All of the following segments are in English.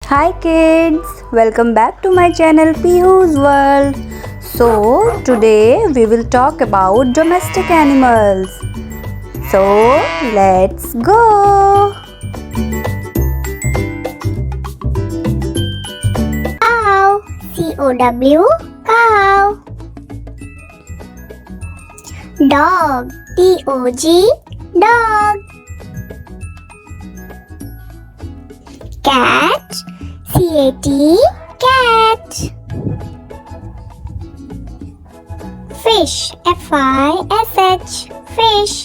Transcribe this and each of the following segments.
Hi kids, welcome back to my channel PIHU'S World. So today we will talk about domestic animals. So let's go. Cow, C-O-W, cow. Dog, D-O-G, dog. Cat, C-A-T, cat. Fish, F-I-S-H, fish.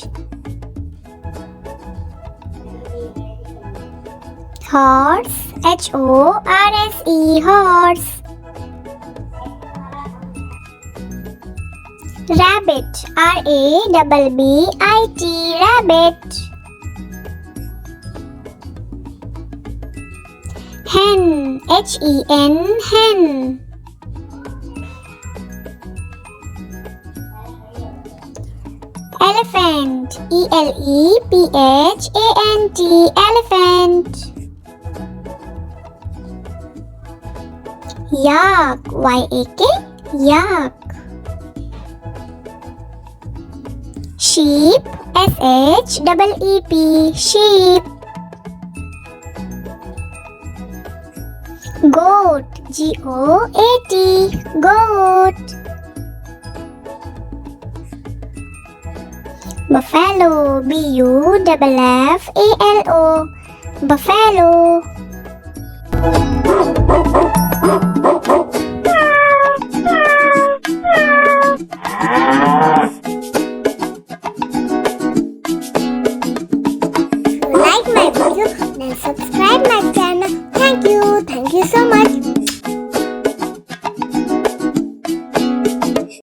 Horse, H-O-R-S-E, horse. Rabbit, R-A-B-B-I-T, rabbit. Hen, H-E-N, hen. Elephant, E-L-E-P-H-A-N-T, elephant. Yak, Y-A-K, yak. Sheep, S-H-E-E-P, sheep. Goat, G-O-A-T, goat. Buffalo, B-U-F-F-A-L-O, buffalo.